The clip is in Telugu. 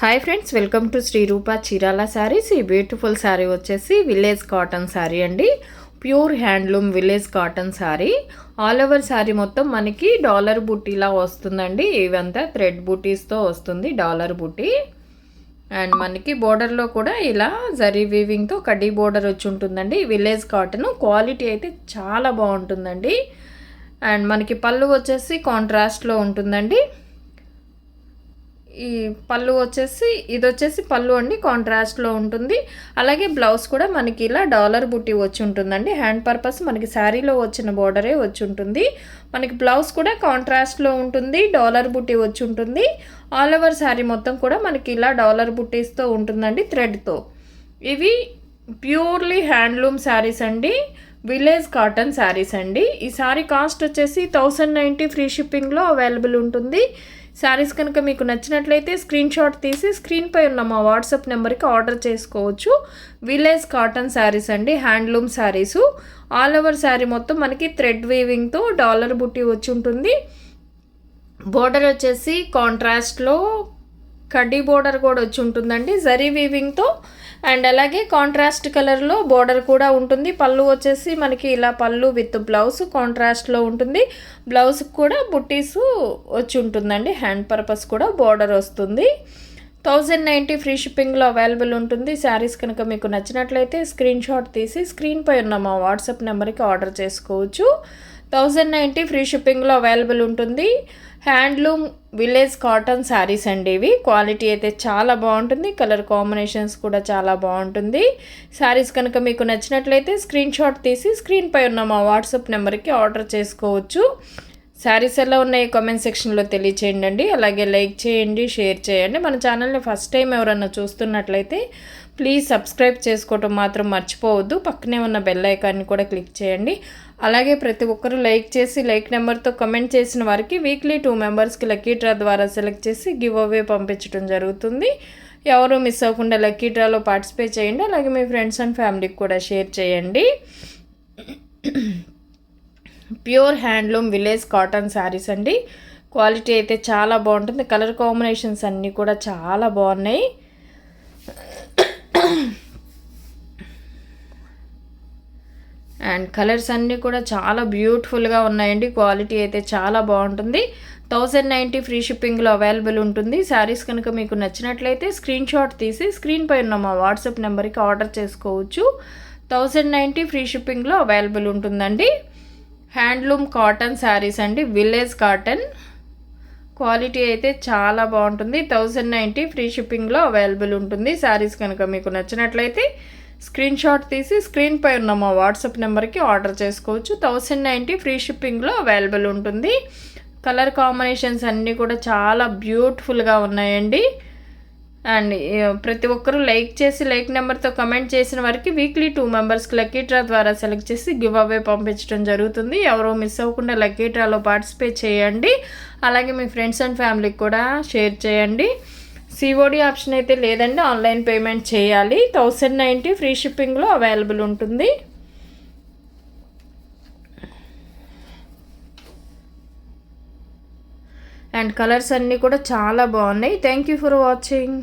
Hi friends, welcome to Shri Rupa Chirala saris. ఈ బ్యూటిఫుల్ శారీ వచ్చేసి విలేజ్ కాటన్ శారీ అండి. Pure handloom village cotton sari. All over sari మొత్తం మనకి డాలర్ బుట్టీలా వస్తుందండి. ఇవంతా థ్రెడ్ బుటీస్తో వస్తుంది, డాలర్ బుటీ. అండ్ మనకి బోర్డర్లో కూడా ఇలా జరీ వీవింగ్తో కడ్డీ బోర్డర్ వచ్చి ఉంటుందండి. విలేజ్ కాటన్ క్వాలిటీ అయితే చాలా బాగుంటుందండి. అండ్ మనకి పళ్ళు వచ్చేసి కాంట్రాస్ట్లో ఉంటుందండి. ఈ పళ్ళు వచ్చేసి ఇది వచ్చేసి పళ్ళు అండి, కాంట్రాస్ట్లో ఉంటుంది. అలాగే బ్లౌజ్ కూడా మనకి ఇలా డాలర్ బుట్టి వచ్చి ఉంటుందండి. హ్యాండ్ పర్పస్ మనకి శారీలో వచ్చిన బోర్డరే వచ్చి ఉంటుంది. మనకి బ్లౌజ్ కూడా కాంట్రాస్ట్లో ఉంటుంది, డాలర్ బుట్టి వచ్చి ఉంటుంది. ఆల్ ఓవర్ శారీ మొత్తం కూడా మనకి ఇలా డాలర్ బుట్టీస్తో ఉంటుందండి, థ్రెడ్తో. ఇవి ప్యూర్లీ హ్యాండ్లూమ్ శారీస్ అండి, విలేజ్ కాటన్ శారీస్ అండి. ఈ శారీ కాస్ట్ వచ్చేసి 1090 ఫ్రీ షిప్పింగ్లో అవైలబుల్ ఉంటుంది. శారీస్ కనుక మీకు నచ్చినట్లయితే స్క్రీన్ షాట్ తీసి స్క్రీన్పై ఉన్న మా వాట్సాప్ నెంబర్కి ఆర్డర్ చేసుకోవచ్చు. విలేజ్ కాటన్ శారీస్ అండి, handloom saris. All over sari మొత్తం మనకి థ్రెడ్ వీవింగ్తో డాలర్ బుట్టి వచ్చి ఉంటుంది. బోర్డర్ వచ్చేసి కాంట్రాస్ట్లో కడ్డీ బోర్డర్ కూడా వచ్చి ఉంటుందండి, జరీ వీవింగ్తో. అండ్ అలాగే కాంట్రాస్ట్ కలర్లో బోర్డర్ కూడా ఉంటుంది. పళ్ళు వచ్చేసి మనకి ఇలా పళ్ళు విత్ బ్లౌజ్ కాంట్రాస్ట్లో ఉంటుంది. బ్లౌజ్ కూడా బుట్టీస్ వచ్చి ఉంటుందండి. హ్యాండ్ పర్పస్ కూడా బోర్డర్ వస్తుంది. 1090 ఫ్రీ షిప్పింగ్లో అవైలబుల్ ఉంటుంది. శారీస్ కనుక మీకు నచ్చినట్లయితే స్క్రీన్ షాట్ తీసి స్క్రీన్పై ఉన్న మా వాట్సాప్ నెంబర్కి ఆర్డర్ చేసుకోవచ్చు. 1090 ఫ్రీ షిప్పింగ్లో అవైలబుల్ ఉంటుంది. హ్యాండ్లూమ్ విలేజ్ కాటన్ శారీస్ అండి ఇవి. క్వాలిటీ అయితే చాలా బాగుంటుంది, కలర్ కాంబినేషన్స్ కూడా చాలా బాగుంటుంది. శారీస్ కనుక మీకు నచ్చినట్లయితే స్క్రీన్ షాట్ తీసి స్క్రీన్పై ఉన్న మా వాట్సాప్ నెంబర్కి ఆర్డర్ చేసుకోవచ్చు. శారీస్ ఎలా ఉన్నాయి కామెంట్ సెక్షన్లో తెలియచేయండి. అలాగే లైక్ చేయండి, షేర్ చేయండి. మన ఛానల్ని ఫస్ట్ టైం ఎవరన్నా చూస్తున్నట్లయితే ప్లీజ్ సబ్స్క్రైబ్ చేసుకోవటం మాత్రం మర్చిపోవద్దు. పక్కనే ఉన్న బెల్ ఐకాన్ని కూడా క్లిక్ చేయండి. అలాగే ప్రతి ఒక్కరూ లైక్ చేసి లైక్ నెంబర్తో కమెంట్ చేసిన వారికి వీక్లీ 2 మెంబర్స్కి లక్కీ డ్రా ద్వారా సెలెక్ట్ చేసి గివ్ అవే పంపించడం జరుగుతుంది. ఎవరు మిస్ అవ్వకుండా లక్కీ డ్రాలో పార్టిసిపేట్ చేయండి. అలాగే మీ ఫ్రెండ్స్ అండ్ ఫ్యామిలీకి కూడా షేర్ చేయండి. Pure handloom village cotton saris అండి. క్వాలిటీ అయితే చాలా బాగుంటుంది. కలర్ కాంబినేషన్స్ అన్నీ కూడా చాలా బాగున్నాయి. అండ్ కలర్స్ అన్నీ కూడా చాలా బ్యూటిఫుల్గా ఉన్నాయండి. క్వాలిటీ అయితే చాలా బాగుంటుంది. 1090 ఫ్రీ షిప్పింగ్లో అవైలబుల్ ఉంటుంది. శారీస్ కనుక మీకు నచ్చినట్లయితే స్క్రీన్ షాట్ తీసి స్క్రీన్పై ఉన్న మా వాట్సాప్ నెంబర్కి ఆర్డర్ చేసుకోవచ్చు. 1090 ఫ్రీ షిప్పింగ్లో అవైలబుల్ ఉంటుందండి. హ్యాండ్లూమ్ కాటన్ శారీస్ అండి, విలేజ్ కాటన్. క్వాలిటీ అయితే చాలా బాగుంటుంది. 1090 ఫ్రీ షిప్పింగ్లో అవైలబుల్ ఉంటుంది. శారీస్ కనుక మీకు నచ్చినట్లయితే స్క్రీన్ షాట్ తీసి స్క్రీన్పై ఉన్న మా వాట్సాప్ నెంబర్కి ఆర్డర్ చేసుకోవచ్చు. 1090 ఫ్రీ షిప్పింగ్లో అవైలబుల్ ఉంటుంది. కలర్ కాంబినేషన్స్ అన్నీ కూడా చాలా బ్యూటిఫుల్గా ఉన్నాయండి. అండ్ ప్రతి ఒక్కరూ లైక్ చేసి లైక్ నెంబర్తో కమెంట్ చేసిన వారికి వీక్లీ 2 మెంబర్స్కి లక్కీ డ్రా ద్వారా సెలెక్ట్ చేసి గివ్ అవే పంపించడం జరుగుతుంది. ఎవరో మిస్ అవ్వకుండా లక్కీ డ్రాలో పార్టిసిపేట్ చేయండి. అలాగే మీ ఫ్రెండ్స్ అండ్ ఫ్యామిలీకి కూడా షేర్ చేయండి. సిఓడి ఆప్షన్ అయితే లేదండి, ఆన్లైన్ పేమెంట్ చేయాలి. 1090 ఫ్రీ షిప్పింగ్లో అవైలబుల్ ఉంటుంది. అండ్ కలర్స్ అన్నీ కూడా చాలా బాగున్నాయి. Thank you for watching.